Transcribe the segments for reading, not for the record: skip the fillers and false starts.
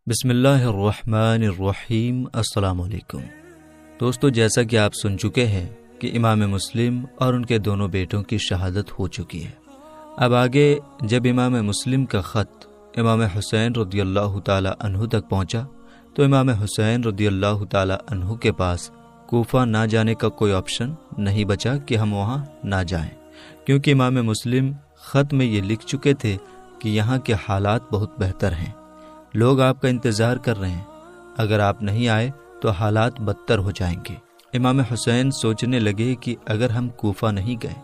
بسم اللہ الرحمن الرحیم۔ السلام علیکم دوستو، جیسا کہ آپ سن چکے ہیں کہ امام مسلم اور ان کے دونوں بیٹوں کی شہادت ہو چکی ہے۔ اب آگے جب امام مسلم کا خط امام حسین رضی اللہ تعالی عنہ تک پہنچا تو امام حسین رضی اللہ تعالی عنہ کے پاس کوفہ نہ جانے کا کوئی آپشن نہیں بچا کہ ہم وہاں نہ جائیں، کیونکہ امام مسلم خط میں یہ لکھ چکے تھے کہ یہاں کے حالات بہت بہتر ہیں، لوگ آپ کا انتظار کر رہے ہیں، اگر آپ نہیں آئے تو حالات بدتر ہو جائیں گے۔ امام حسین سوچنے لگے کہ اگر ہم کوفہ نہیں گئے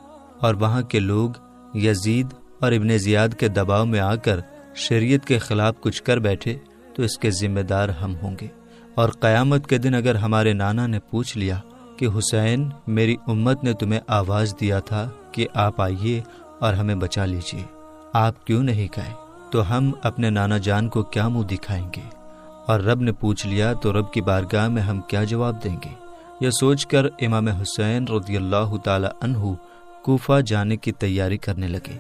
اور وہاں کے لوگ یزید اور ابن زیاد کے دباؤ میں آ کر شریعت کے خلاف کچھ کر بیٹھے تو اس کے ذمہ دار ہم ہوں گے، اور قیامت کے دن اگر ہمارے نانا نے پوچھ لیا کہ حسین، میری امت نے تمہیں آواز دیا تھا کہ آپ آئیے اور ہمیں بچا لیجیے، آپ کیوں نہیں گئے، تو ہم اپنے نانا جان کو کیا منہ دکھائیں گے، اور رب نے پوچھ لیا تو رب کی بارگاہ میں ہم کیا جواب دیں گے۔ یہ سوچ کر امام حسین رضی اللہ تعالی عنہ کوفہ جانے کی تیاری کرنے لگے۔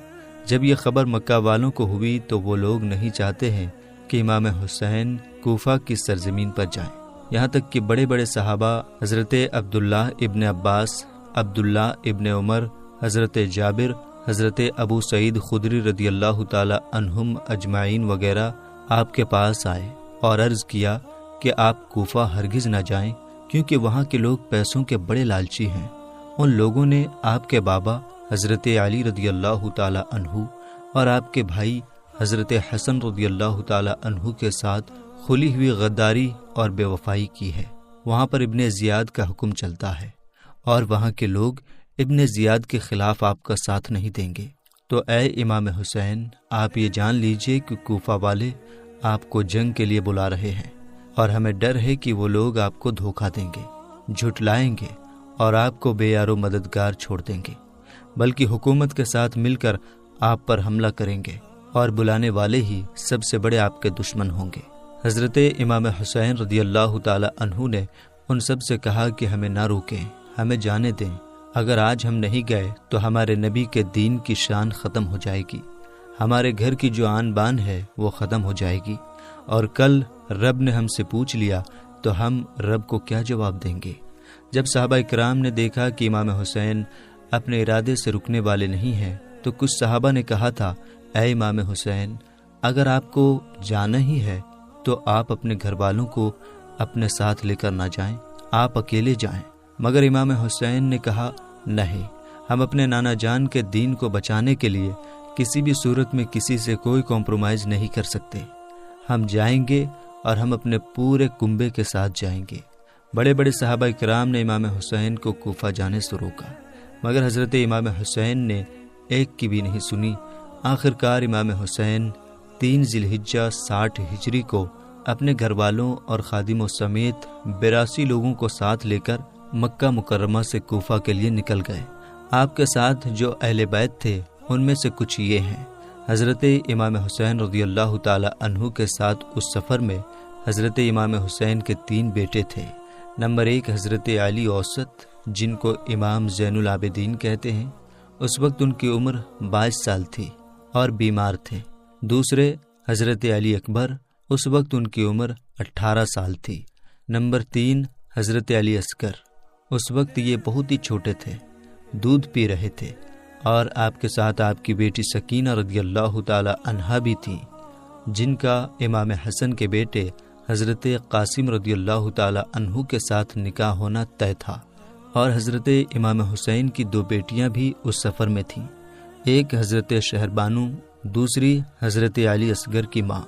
جب یہ خبر مکہ والوں کو ہوئی تو وہ لوگ نہیں چاہتے ہیں کہ امام حسین کوفہ کی سرزمین پر جائیں، یہاں تک کہ بڑے بڑے صحابہ حضرت عبداللہ ابن عباس، عبداللہ ابن عمر، حضرت جابر، حضرت ابو سعید خدری رضی اللہ تعالی عنہم اجمعین وغیرہ آپ کے پاس آئے اور عرض کیا کہ آپ کوفہ ہرگز نہ جائیں، کیونکہ وہاں کے لوگ پیسوں کے بڑے لالچی ہیں۔ ان لوگوں نے آپ کے بابا حضرت علی رضی اللہ تعالی عنہ اور آپ کے بھائی حضرت حسن رضی اللہ تعالی عنہ کے ساتھ کھلی ہوئی غداری اور بے وفائی کی ہے۔ وہاں پر ابن زیاد کا حکم چلتا ہے اور وہاں کے لوگ ابن زیاد کے خلاف آپ کا ساتھ نہیں دیں گے۔ تو اے امام حسین، آپ یہ جان لیجئے کہ کوفہ والے آپ کو جنگ کے لیے بلا رہے ہیں، اور ہمیں ڈر ہے کہ وہ لوگ آپ کو دھوکہ دیں گے، جھٹلائیں گے اور آپ کو بے یار و مددگار چھوڑ دیں گے، بلکہ حکومت کے ساتھ مل کر آپ پر حملہ کریں گے، اور بلانے والے ہی سب سے بڑے آپ کے دشمن ہوں گے۔ حضرت امام حسین رضی اللہ تعالی عنہ نے ان سب سے کہا کہ ہمیں نہ روکیں، ہمیں جانے دیں، اگر آج ہم نہیں گئے تو ہمارے نبی کے دین کی شان ختم ہو جائے گی، ہمارے گھر کی جو آن بان ہے وہ ختم ہو جائے گی، اور کل رب نے ہم سے پوچھ لیا تو ہم رب کو کیا جواب دیں گے۔ جب صحابہ کرام نے دیکھا کہ امام حسین اپنے ارادے سے رکنے والے نہیں ہیں تو کچھ صحابہ نے کہا تھا، اے امام حسین، اگر آپ کو جانا ہی ہے تو آپ اپنے گھر والوں کو اپنے ساتھ لے کر نہ جائیں، آپ اکیلے جائیں۔ مگر امام حسین نے کہا، نہیں، ہم اپنے نانا جان کے دین کو بچانے کے لیے کسی بھی صورت میں کسی سے کوئی کمپرومائز نہیں کر سکتے، ہم جائیں گے اور ہم اپنے پورے کنبے کے ساتھ جائیں گے۔ بڑے بڑے صحابہ کرام نے امام حسین کو کوفہ جانے سے روکا، مگر حضرت امام حسین نے ایک کی بھی نہیں سنی۔ آخرکار امام حسین 3 ذی الحجہ 60 ہجری کو اپنے گھر والوں اور خادموں سمیت 82 لوگوں کو ساتھ لے کر مکہ مکرمہ سے کوفہ کے لیے نکل گئے۔ آپ کے ساتھ جو اہل بیت تھے ان میں سے کچھ یہ ہیں۔ حضرت امام حسین رضی اللہ تعالی عنہ کے ساتھ اس سفر میں حضرت امام حسین کے 3 بیٹے تھے۔ نمبر 1 حضرت علی اوسط، جن کو امام زین العابدین کہتے ہیں، اس وقت ان کی عمر 22 سال تھی اور بیمار تھے۔ دوسرے حضرت علی اکبر، اس وقت ان کی عمر 18 سال تھی۔ نمبر 3 حضرت علی اصغر، اس وقت یہ بہت ہی چھوٹے تھے، دودھ پی رہے تھے، اور آپ کے ساتھ آپ کی بیٹی سکینہ رضی اللہ تعالی عنہا بھی تھی، جن کا امام حسن کے بیٹے حضرت قاسم رضی اللہ تعالی عنہ کے ساتھ نکاح ہونا طے تھا، اور حضرت امام حسین کی 2 بیٹیاں بھی اس سفر میں تھیں، ایک حضرت شہربانو، دوسری حضرت علی اصغر کی ماں۔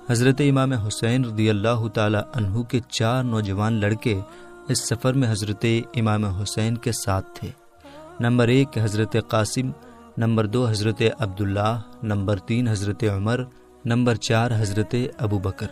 حضرت امام حسین رضی اللہ تعالی عنہ کے 4 نوجوان لڑکے اس سفر میں حضرت امام حسین کے ساتھ تھے۔ نمبر 1 حضرت قاسم، نمبر 2 حضرت عبداللہ، نمبر 3 حضرت عمر، نمبر 4 حضرت ابو بکر،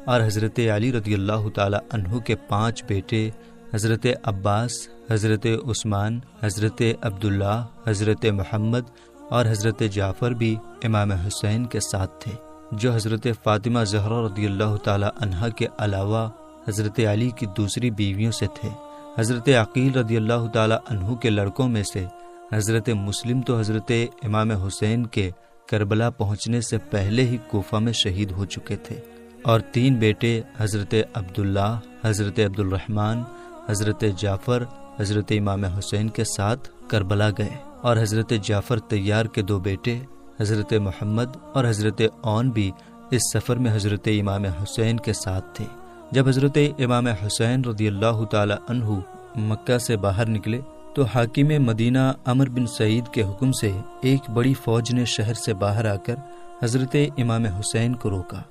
اور حضرت علی رضی اللہ تعالی عنہ کے 5 بیٹے حضرت عباس، حضرت عثمان، حضرت عبداللہ، حضرت محمد اور حضرت جعفر بھی امام حسین کے ساتھ تھے، جو حضرت فاطمہ زہرا رضی اللہ تعالی عنہا کے علاوہ حضرت علی کی دوسری بیویوں سے تھے۔ حضرت عقیل رضی اللہ تعالی عنہ کے لڑکوں میں سے حضرت مسلم تو حضرت امام حسین کے کربلا پہنچنے سے پہلے ہی کوفہ میں شہید ہو چکے تھے۔ اور 3 بیٹے حضرت عبداللہ، حضرت عبدالرحمن، حضرت جعفر، حضرت امام حسین کے ساتھ کربلا گئے، اور حضرت جعفر طیار کے 2 بیٹے حضرت محمد اور حضرت اون بھی اس سفر میں حضرت امام حسین کے ساتھ تھے۔ جب حضرت امام حسین رضی اللہ تعالی عنہ مکہ سے باہر نکلے تو حاکم مدینہ عمر بن سعید کے حکم سے ایک بڑی فوج نے شہر سے باہر آ کر حضرت امام حسین کو روکا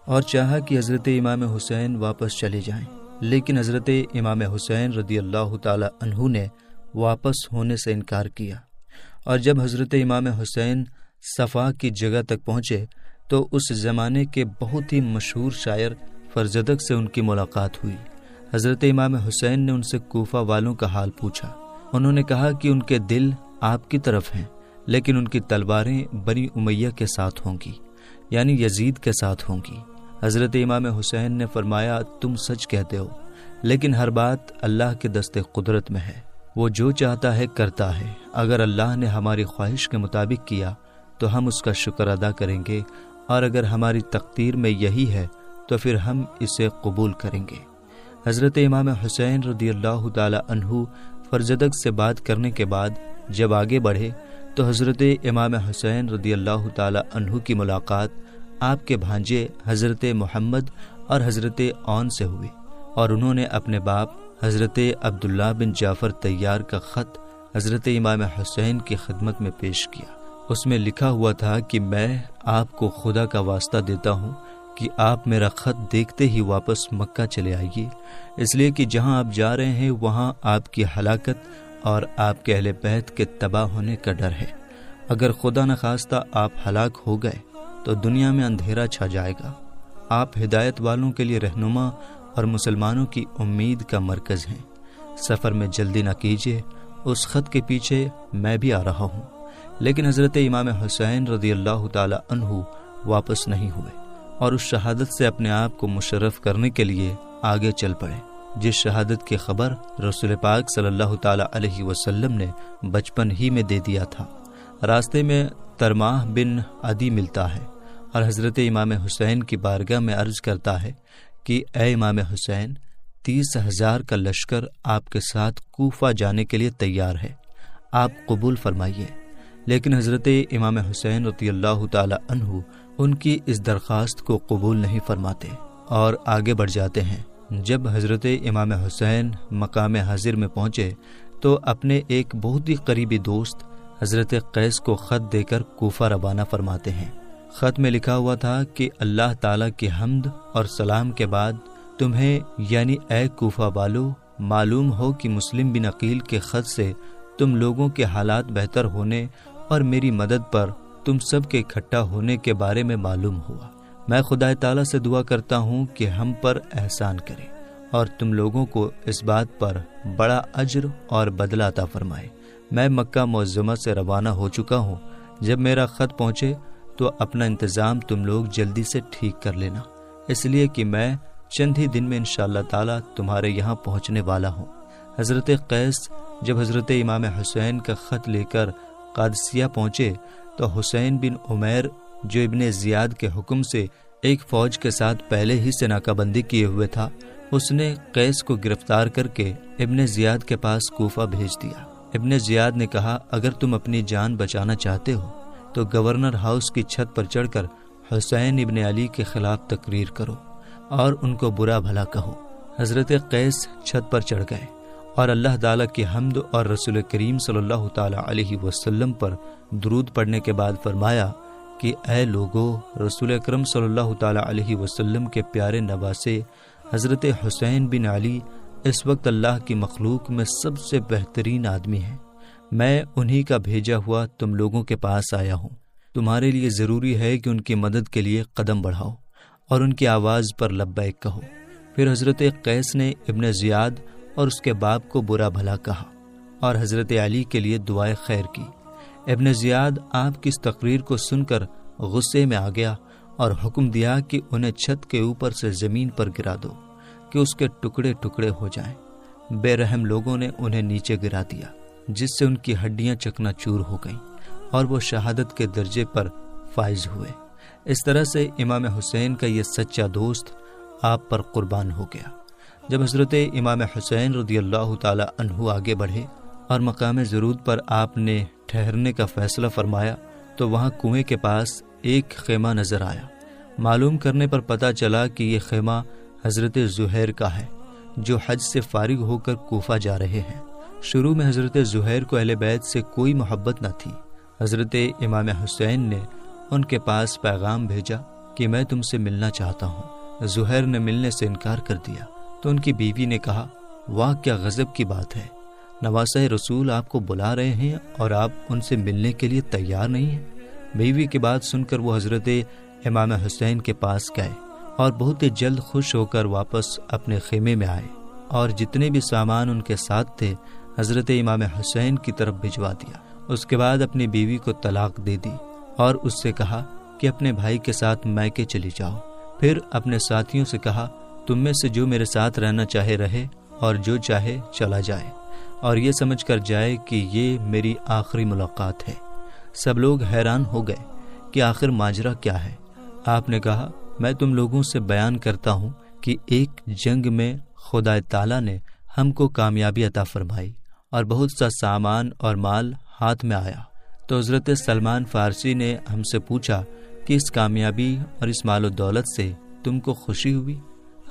اور چاہا کہ حضرت امام حسین واپس چلے جائیں، لیکن حضرت امام حسین رضی اللہ تعالی عنہ نے واپس ہونے سے انکار کیا، اور جب حضرت امام حسین صفا کی جگہ تک پہنچے تو اس زمانے کے بہت ہی مشہور شاعر فرزدق سے ان کی ملاقات ہوئی۔ حضرت امام حسین نے ان سے کوفہ والوں کا حال پوچھا۔ انہوں نے کہا کہ ان کے دل آپ کی طرف ہیں، لیکن ان کی تلواریں بنی امیہ کے ساتھ ہوں گی، یعنی یزید کے ساتھ ہوں گی۔ حضرت امام حسین نے فرمایا، تم سچ کہتے ہو، لیکن ہر بات اللہ کے دست قدرت میں ہے، وہ جو چاہتا ہے کرتا ہے۔ اگر اللہ نے ہماری خواہش کے مطابق کیا تو ہم اس کا شکر ادا کریں گے، اور اگر ہماری تقدیر میں یہی ہے تو پھر ہم اسے قبول کریں گے۔ حضرت امام حسین رضی اللہ تعالی عنہ فرزدق سے بات کرنے کے بعد جب آگے بڑھے تو حضرت امام حسین رضی اللہ تعالی عنہ کی ملاقات آپ کے بھانجے حضرت محمد اور حضرت اون سے ہوئی، اور انہوں نے اپنے باپ حضرت عبداللہ بن جعفر طیار کا خط حضرت امام حسین کی خدمت میں پیش کیا۔ اس میں لکھا ہوا تھا کہ میں آپ کو خدا کا واسطہ دیتا ہوں کہ آپ میرا خط دیکھتے ہی واپس مکہ چلے آئیے، اس لیے کہ جہاں آپ جا رہے ہیں وہاں آپ کی ہلاکت اور آپ کے اہل بیت کے تباہ ہونے کا ڈر ہے۔ اگر خدا نخواستہ آپ ہلاک ہو گئے تو دنیا میں اندھیرا چھا جائے گا۔ آپ ہدایت والوں کے لیے رہنما اور مسلمانوں کی امید کا مرکز ہیں۔ سفر میں جلدی نہ کیجیے، اس خط کے پیچھے میں بھی آ رہا ہوں۔ لیکن حضرت امام حسین رضی اللہ تعالی عنہ واپس نہیں ہوئے اور اس شہادت سے اپنے آپ کو مشرف کرنے کے لیے آگے چل پڑے جس شہادت کی خبر رسول پاک صلی اللہ تعالی علیہ وسلم نے بچپن ہی میں دے دیا تھا۔ راستے میں ترماح بن عدی ملتا ہے اور حضرت امام حسین کی بارگاہ میں عرض کرتا ہے کہ اے امام حسین، 30,000 کا لشکر آپ کے ساتھ کوفہ جانے کے لیے تیار ہے، آپ قبول فرمائیے۔ لیکن حضرت امام حسین رضی اللہ تعالی عنہ ان کی اس درخواست کو قبول نہیں فرماتے اور آگے بڑھ جاتے ہیں۔ جب حضرت امام حسین مقام حاضر میں پہنچے تو اپنے ایک بہت ہی قریبی دوست حضرت قیس کو خط دے کر کوفہ روانہ فرماتے ہیں۔ خط میں لکھا ہوا تھا کہ اللہ تعالیٰ کی حمد اور سلام کے بعد تمہیں یعنی اے کوفہ والو معلوم ہو کہ مسلم بن عقیل کے خط سے تم لوگوں کے حالات بہتر ہونے اور میری مدد پر تم سب کے اکٹھا ہونے کے بارے میں معلوم ہوا۔ میں خدا تعالیٰ سے دعا کرتا ہوں کہ ہم پر احسان کرے اور تم لوگوں کو اس بات پر بڑا اجر اور بدلہ عطا فرمائے۔ میں مکہ معظمہ سے روانہ ہو چکا ہوں، جب میرا خط پہنچے تو اپنا انتظام تم لوگ جلدی سے ٹھیک کر لینا، اس لیے کہ میں چند ہی دن میں انشاءاللہ تعالیٰ تمہارے یہاں پہنچنے والا ہوں۔ حضرت قیس جب حضرت امام حسین کا خط لے کر قادسیہ پہنچے تو حسین بن عمیر جو ابن زیاد کے حکم سے ایک فوج کے ساتھ پہلے ہی سے ناکہ بندی کیے ہوئے تھا، اس نے قیس کو گرفتار کر کے ابن زیاد کے پاس کوفہ بھیج دیا۔ ابن زیاد نے کہا اگر تم اپنی جان بچانا چاہتے ہو تو گورنر ہاؤس کی چھت پر چڑھ کر حسین ابن علی کے خلاف تقریر کرو اور ان کو برا بھلا کہو۔ حضرت قیس چھت پر چڑھ گئے اور اللہ تعالیٰ کی حمد اور رسول کریم صلی اللہ تعالی علیہ وسلم پر درود پڑھنے کے بعد فرمایا کہ اے لوگو، رسول اکرم صلی اللہ تعالی علیہ وسلم کے پیارے نواسے حضرت حسین بن علی اس وقت اللہ کی مخلوق میں سب سے بہترین آدمی ہیں۔ میں انہی کا بھیجا ہوا تم لوگوں کے پاس آیا ہوں۔ تمہارے لیے ضروری ہے کہ ان کی مدد کے لیے قدم بڑھاؤ اور ان کی آواز پر لبیک کہو۔ پھر حضرت قیس نے ابن زیاد اور اس کے باپ کو برا بھلا کہا اور حضرت علی کے لیے دعائے خیر کی۔ ابن زیاد آپ کی اس تقریر کو سن کر غصے میں آ گیا اور حکم دیا کہ انہیں چھت کے اوپر سے زمین پر گرا دو کہ اس کے ٹکڑے ٹکڑے ہو جائیں۔ بے رحم لوگوں نے انہیں نیچے گرا دیا جس سے ان کی ہڈیاں چکنا چور ہو گئیں اور وہ شہادت کے درجے پر فائز ہوئے۔ اس طرح سے امام حسین کا یہ سچا دوست آپ پر قربان ہو گیا۔ جب حضرت امام حسین رضی اللہ تعالی عنہ آگے بڑھے اور مقام ضرورت پر آپ نے ٹھہرنے کا فیصلہ فرمایا تو وہاں کنویں کے پاس ایک خیمہ نظر آیا۔ معلوم کرنے پر پتہ چلا کہ یہ خیمہ حضرت زہیر کا ہے جو حج سے فارغ ہو کر کوفہ جا رہے ہیں۔ شروع میں حضرت زہیر کو اہل بیت سے کوئی محبت نہ تھی۔ حضرت امام حسین نے ان کے پاس پیغام بھیجا کہ میں تم سے ملنا چاہتا ہوں۔ زہیر نے ملنے سے انکار کر دیا تو ان کی بیوی نے کہا، واہ کیا غضب کی بات ہے، نواسہ رسول آپ کو بلا رہے ہیں اور آپ ان سے ملنے کے لیے تیار نہیں ہیں۔ بیوی کی بات سن کر وہ حضرت امام حسین کے پاس گئے اور بہت ہی جلد خوش ہو کر واپس اپنے خیمے میں آئے اور جتنے بھی سامان ان کے ساتھ تھے حضرت امام حسین کی طرف بھجوا دیا۔ اس کے بعد اپنی بیوی کو طلاق دے دی اور اس سے کہا کہ اپنے بھائی کے ساتھ میکے چلی جاؤ۔ پھر اپنے ساتھیوں سے کہا، تم میں سے جو میرے ساتھ رہنا چاہے رہے اور جو چاہے چلا جائے اور یہ سمجھ کر جائے کہ یہ میری آخری ملاقات ہے۔ سب لوگ حیران ہو گئے کہ آخر ماجرا کیا ہے۔ آپ نے کہا، میں تم لوگوں سے بیان کرتا ہوں کہ ایک جنگ میں خدا تعالیٰ نے ہم کو کامیابی عطا فرمائی اور بہت سا سامان اور مال ہاتھ میں آیا۔ تو حضرت سلمان فارسی نے ہم سے پوچھا کہ اس کامیابی اور اس مال و دولت سے تم کو خوشی ہوئی؟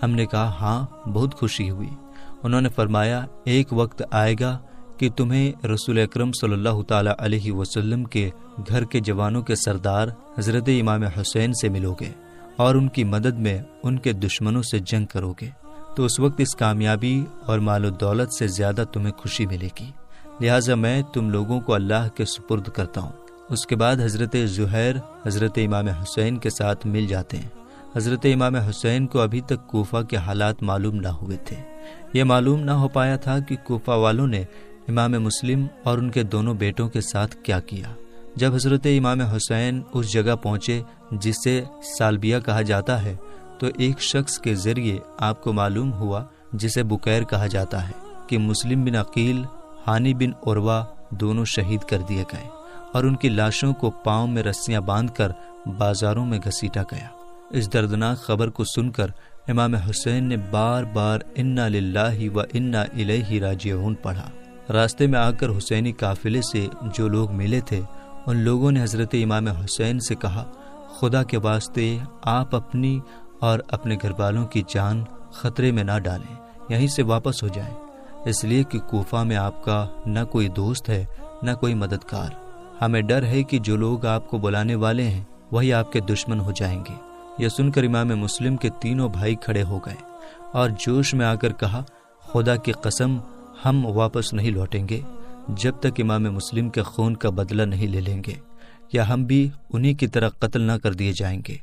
ہم نے کہا، ہاں بہت خوشی ہوئی۔ انہوں نے فرمایا، ایک وقت آئے گا کہ تمہیں رسول اکرم صلی اللہ تعالی علیہ وسلم کے گھر کے جوانوں کے سردار حضرت امام حسین سے ملو گے اور ان کی مدد میں ان کے دشمنوں سے جنگ کرو گے، تو اس وقت اس کامیابی اور مال و دولت سے زیادہ تمہیں خوشی ملے گی، لہٰذا میں تم لوگوں کو اللہ کے سپرد کرتا ہوں۔ اس کے بعد حضرت زہیر حضرت امام حسین کے ساتھ مل جاتے ہیں۔ حضرت امام حسین کو ابھی تک کوفہ کے حالات معلوم نہ ہوئے تھے۔ یہ معلوم نہ ہو پایا تھا کہ کوفہ والوں نے امام مسلم اور ان کے دونوں بیٹوں کے ساتھ کیا کیا۔ جب حضرت امام حسین اس جگہ پہنچے جسے سالبیہ کہا جاتا ہے تو ایک شخص کے ذریعے آپ کو معلوم ہوا جسے بکیر کہا جاتا ہے کہ مسلم بن عقیل، ہانی بن عروہ دونوں شہید کر دیے گئے اور ان کی لاشوں کو پاؤں میں رسیاں باندھ کر بازاروں میں گھسیٹا گیا۔ اس دردناک خبر کو سن کر امام حسین نے بار بار انا للہ و انا الیہ راجعون پڑھا۔ راستے میں آ کر حسینی قافلے سے جو لوگ ملے تھے ان لوگوں نے حضرت امام حسین سے کہا، خدا کے واسطے آپ اپنی اور اپنے گھر والوں کی جان خطرے میں نہ ڈالیں، یہیں سے واپس ہو جائیں، اس لیے کہ کوفہ میں آپ کا نہ کوئی دوست ہے نہ کوئی مددگار۔ ہمیں ڈر ہے کہ جو لوگ آپ کو بلانے والے ہیں وہی آپ کے دشمن ہو جائیں گے۔ یہ سن کر امام مسلم کے تینوں بھائی کھڑے ہو گئے اور جوش میں آ کر کہا، خدا کی قسم ہم واپس نہیں لوٹیں گے جب تک امام مسلم کے خون کا بدلہ نہیں لے لیں گے، یا ہم بھی انہی کی طرح قتل نہ کر دیے جائیں گے۔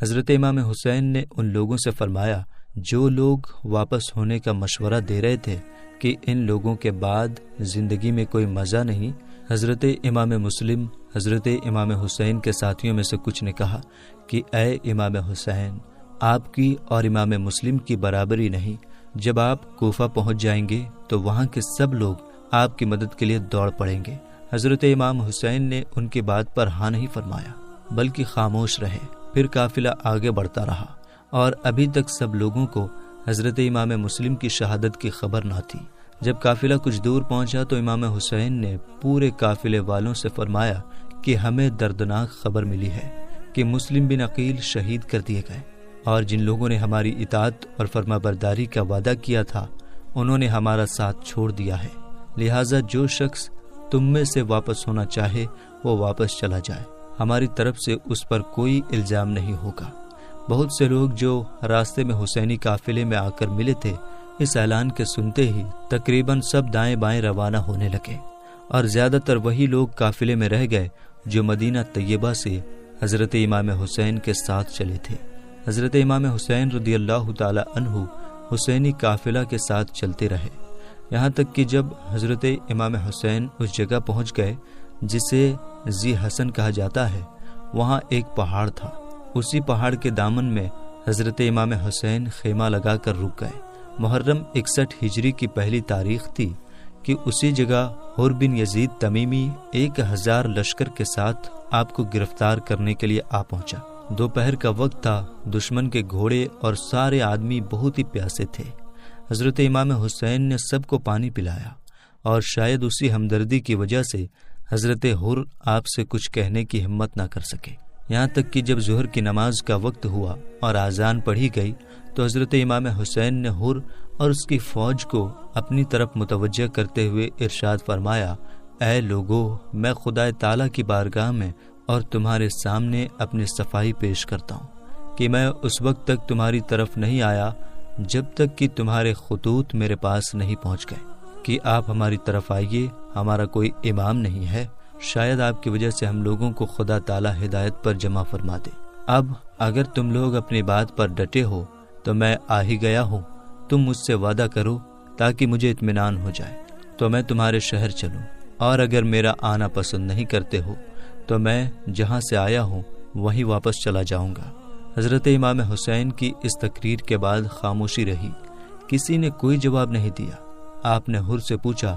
حضرت امام حسین نے ان لوگوں سے فرمایا جو لوگ واپس ہونے کا مشورہ دے رہے تھے کہ ان لوگوں کے بعد زندگی میں کوئی مزہ نہیں، حضرت امام مسلم حضرت امام حسین کے ساتھیوں میں سے کچھ نے کہا کہ اے امام حسین، آپ کی اور امام مسلم کی برابری نہیں، جب آپ کوفہ پہنچ جائیں گے تو وہاں کے سب لوگ آپ کی مدد کے لیے دوڑ پڑیں گے۔ حضرت امام حسین نے ان کی بات پر ہاں نہیں فرمایا بلکہ خاموش رہے۔ پھر قافلہ آگے بڑھتا رہا اور ابھی تک سب لوگوں کو حضرت امام مسلم کی شہادت کی خبر نہ تھی۔ جب قافلہ کچھ دور پہنچا تو امام حسین نے پورے قافلے والوں سے فرمایا کہ ہمیں دردناک خبر ملی ہے کہ مسلم بن عقیل شہید کر دیے گئے، اور جن لوگوں نے ہماری اطاعت اور فرما برداری کا وعدہ کیا تھا انہوں نے ہمارا ساتھ چھوڑ دیا ہے، لہٰذا جو شخص تم میں سے واپس ہونا چاہے وہ واپس چلا جائے، ہماری طرف سے اس پر کوئی الزام نہیں ہوگا۔ بہت سے لوگ جو راستے میں حسینی قافلے میں آ کر ملے تھے اس اعلان کے سنتے ہی تقریباً سب دائیں بائیں روانہ ہونے لگے، اور زیادہ تر وہی لوگ قافلے میں رہ گئے جو مدینہ طیبہ سے حضرت امام حسین کے ساتھ چلے تھے۔ حضرت امام حسین رضی اللہ تعالی عنہ حسینی قافلہ کے ساتھ چلتے رہے، یہاں تک کہ جب حضرت امام حسین اس جگہ پہنچ گئے جسے ذی حسن کہا جاتا ہے، وہاں ایک پہاڑ تھا۔ اسی پہاڑ کے دامن میں حضرت امام حسین خیمہ لگا کر رک گئے۔ محرم 61 ہجری کی پہلی تاریخ تھی کہ اسی جگہ حر بن یزید تمیمی 1000 لشکر کے ساتھ آپ کو گرفتار کرنے کے لیے آ پہنچا۔ دوپہر کا وقت تھا، دشمن کے گھوڑے اور سارے آدمی بہت ہی پیاسے تھے۔ حضرت امام حسین نے سب کو پانی پلایا، اور شاید اسی ہمدردی کی وجہ سے حضرت حر آپ سے کچھ کہنے کی ہمت نہ کر سکے۔ یہاں تک کہ جب ظہر کی نماز کا وقت ہوا اور اذان پڑھی گئی تو حضرت امام حسین نے حر اور اس کی فوج کو اپنی طرف متوجہ کرتے ہوئے ارشاد فرمایا، اے لوگو، میں خدا تعالیٰ کی بارگاہ میں اور تمہارے سامنے اپنی صفائی پیش کرتا ہوں کہ میں اس وقت تک تمہاری طرف نہیں آیا جب تک کہ تمہارے خطوط میرے پاس نہیں پہنچ گئے کہ آپ ہماری طرف آئیے، ہمارا کوئی امام نہیں ہے، شاید آپ کی وجہ سے ہم لوگوں کو خدا تعالیٰ ہدایت پر جمع فرما دے۔ اب اگر تم لوگ اپنی بات پر ڈٹے ہو تو میں آ ہی گیا ہوں، تم مجھ سے وعدہ کرو تاکہ مجھے اطمینان ہو جائے تو میں تمہارے شہر چلوں، اور اگر میرا آنا پسند نہیں کرتے ہو تو میں جہاں سے آیا ہوں وہیں واپس چلا جاؤں گا۔ حضرت امام حسین کی اس تقریر کے بعد خاموشی رہی، کسی نے کوئی جواب نہیں دیا۔ آپ نے حر سے پوچھا،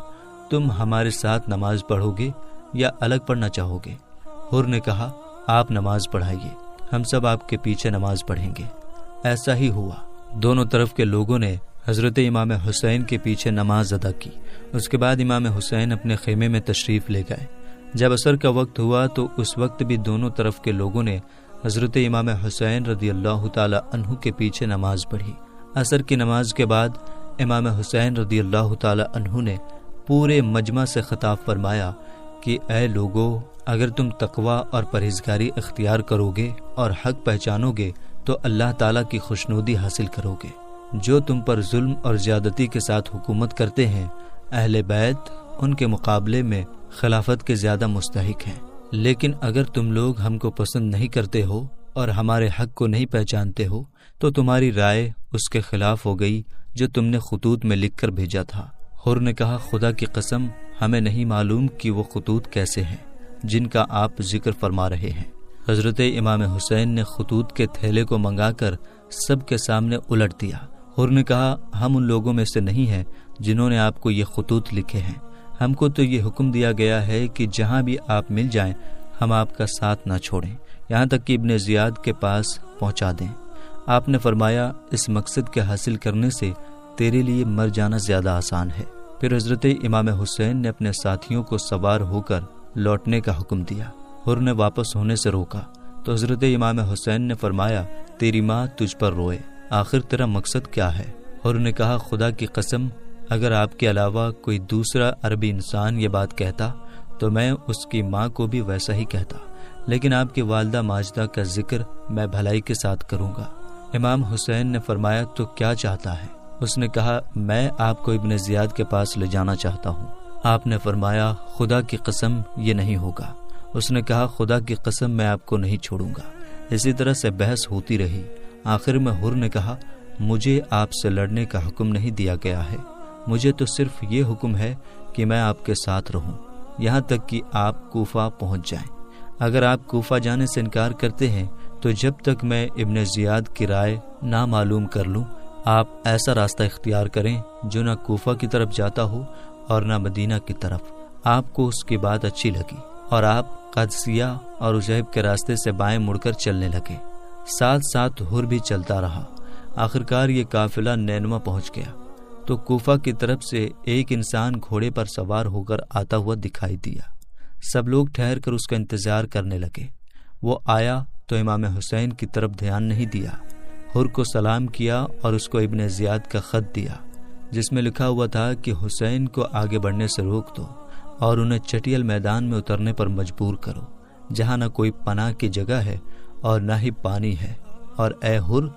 تم ہمارے ساتھ نماز پڑھو گے یا الگ پڑھنا چاہو گے؟ حر نے کہا، آپ نماز پڑھائیے، ہم سب آپ کے پیچھے نماز پڑھیں گے۔ ایسا ہی ہوا، دونوں طرف کے لوگوں نے حضرت امام حسین کے پیچھے نماز ادا کی۔ اس کے بعد امام حسین اپنے خیمے میں تشریف لے گئے۔ جب عصر کا وقت ہوا تو اس وقت بھی دونوں طرف کے لوگوں نے حضرت امام حسین رضی اللہ تعالی عنہ کے پیچھے نماز پڑھی۔ عصر کی نماز کے بعد امام حسین رضی اللہ تعالی عنہ نے پورے مجمع سے خطاب فرمایا کہ اے لوگو، اگر تم تقوی اور پرہیزگاری اختیار کرو گے اور حق پہچانو گے تو اللہ تعالیٰ کی خوشنودی حاصل کرو گے۔ جو تم پر ظلم اور زیادتی کے ساتھ حکومت کرتے ہیں، اہل بیت ان کے مقابلے میں خلافت کے زیادہ مستحق ہیں، لیکن اگر تم لوگ ہم کو پسند نہیں کرتے ہو اور ہمارے حق کو نہیں پہچانتے ہو تو تمہاری رائے اس کے خلاف ہو گئی جو تم نے خطوط میں لکھ کر بھیجا تھا۔ حر نے کہا، خدا کی قسم ہمیں نہیں معلوم کہ وہ خطوط کیسے ہیں جن کا آپ ذکر فرما رہے ہیں۔ حضرت امام حسین نے خطوط کے تھیلے کو منگا کر سب کے سامنے الٹ دیا۔ حر نے کہا، ہم ان لوگوں میں سے نہیں ہیں جنہوں نے آپ کو یہ خطوط لکھے ہیں، ہم کو تو یہ حکم دیا گیا ہے کہ جہاں بھی آپ مل جائیں ہم آپ کا ساتھ نہ چھوڑیں، یہاں تک کہ ابن زیاد کے پاس پہنچا دیں۔ آپ نے فرمایا، اس مقصد کے حاصل کرنے سے تیرے لیے مر جانا زیادہ آسان ہے۔ پھر حضرت امام حسین نے اپنے ساتھیوں کو سوار ہو کر لوٹنے کا حکم دیا۔ حر نے واپس ہونے سے روکا تو حضرت امام حسین نے فرمایا، تیری ماں تجھ پر روئے، آخر تیرا مقصد کیا ہے؟ حر نے کہا، خدا کی قسم اگر آپ کے علاوہ کوئی دوسرا عربی انسان یہ بات کہتا تو میں اس کی ماں کو بھی ویسا ہی کہتا، لیکن آپ کی والدہ ماجدہ کا ذکر میں بھلائی کے ساتھ کروں گا۔ امام حسین نے فرمایا، تو کیا چاہتا ہے؟ اس نے کہا، میں آپ کو ابن زیاد کے پاس لے جانا چاہتا ہوں۔ آپ نے فرمایا، خدا کی قسم یہ نہیں ہوگا۔ اس نے کہا، خدا کی قسم میں آپ کو نہیں چھوڑوں گا۔ اسی طرح سے بحث ہوتی رہی۔ آخر میں حر نے کہا، مجھے آپ سے لڑنے کا حکم نہیں دیا گیا ہے، مجھے تو صرف یہ حکم ہے کہ میں آپ کے ساتھ رہوں یہاں تک کہ آپ کوفہ پہنچ جائیں۔ اگر آپ کوفہ جانے سے انکار کرتے ہیں تو جب تک میں ابن زیاد کی رائے نہ معلوم کر لوں، آپ ایسا راستہ اختیار کریں جو نہ کوفہ کی طرف جاتا ہو اور نہ مدینہ کی طرف۔ آپ کو اس کی بات اچھی لگی اور آپ قادسیہ اور عجیب کے راستے سے بائیں مڑ کر چلنے لگے۔ ساتھ ساتھ حر بھی چلتا رہا۔ آخرکار یہ قافلہ نینوا پہنچ گیا تو کوفہ کی طرف سے ایک انسان گھوڑے پر سوار ہو کر آتا ہوا دکھائی دیا۔ سب لوگ ٹھہر کر اس کا انتظار کرنے لگے۔ وہ آیا تو امام حسین کی طرف دھیان نہیں دیا۔ حر کو سلام کیا اور اس کو ابن زیاد کا خط دیا جس میں لکھا ہوا تھا کہ حسین کو آگے بڑھنے سے روک دو اور انہیں چٹیل میدان میں اترنے پر مجبور کرو جہاں نہ کوئی پناہ کی جگہ ہے اور نہ ہی پانی ہے۔ اور اے حر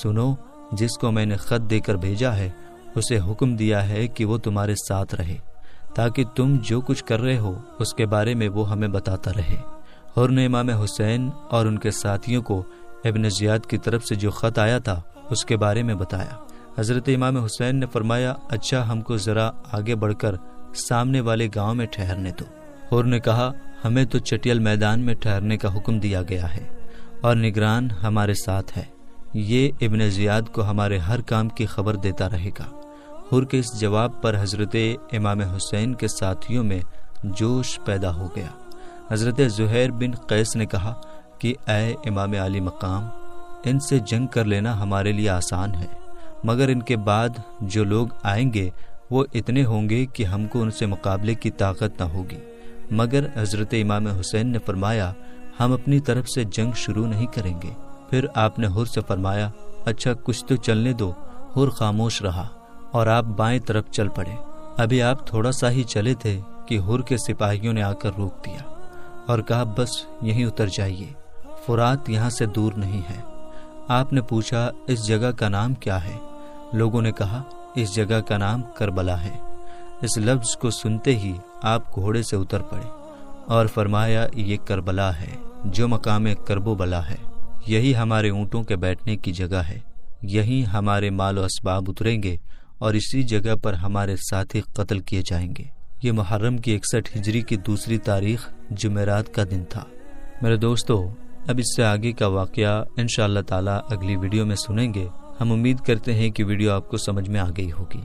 سنو، جس کو میں نے خط دے کر بھیجا ہے اسے حکم دیا ہے کہ وہ تمہارے ساتھ رہے تاکہ تم جو کچھ کر رہے ہو اس کے بارے میں وہ ہمیں بتاتا رہے۔ حر نے امام حسین اور ان کے ساتھیوں کو ابن زیاد کی طرف سے جو خط آیا تھا اس کے بارے میں بتایا۔ حضرت امام حسین نے فرمایا، اچھا ہم کو ذرا آگے بڑھ کر سامنے والے گاؤں میں ٹھہرنے دو۔ حر نے کہا، ہمیں تو چٹیل میدان میں ٹھہرنے کا حکم دیا گیا ہے اور نگران ہمارے ساتھ ہے، یہ ابن زیاد کو ہمارے ہر کام کی خبر دیتا رہے گا۔ حر کے اس جواب پر حضرت امام حسین کے ساتھیوں میں جوش پیدا ہو گیا۔ حضرت زہیر بن قیس نے کہا، کہ اے امام عالی مقام، ان سے جنگ کر لینا ہمارے لیے آسان ہے، مگر ان کے بعد جو لوگ آئیں گے وہ اتنے ہوں گے کہ ہم کو ان سے مقابلے کی طاقت نہ ہوگی۔ مگر حضرت امام حسین نے فرمایا ہم اپنی طرف سے جنگ شروع نہیں کریں گے۔ پھر آپ نے حر سے فرمایا اچھا کچھ تو چلنے دو۔ حر خاموش رہا اور آپ بائیں طرف چل پڑے۔ ابھی آپ تھوڑا سا ہی چلے تھے کہ حر کے سپاہیوں نے آ کر روک دیا اور کہا بس یہیں اتر جائیے، فرات یہاں سے دور نہیں ہے۔ آپ نے پوچھا اس جگہ کا نام کیا ہے؟ لوگوں نے کہا اس جگہ کا نام کربلا ہے۔ اس لفظ کو سنتے ہی آپ گھوڑے سے اتر پڑے اور فرمایا یہ کربلا ہے جو مقام کرب و بلا ہے، یہی ہمارے اونٹوں کے بیٹھنے کی جگہ ہے، یہیں ہمارے مال و اسباب اتریں گے اور اسی جگہ پر ہمارے ساتھی قتل کیے جائیں گے۔ یہ محرم کی 61 ہجری کی دوسری تاریخ جمعرات کا دن تھا۔ میرے دوستو، اب اس سے آگے کا واقعہ انشاءاللہ تعالی اگلی ویڈیو میں سنیں گے۔ ہم امید کرتے ہیں کہ ویڈیو آپ کو سمجھ میں آ گئی ہوگی۔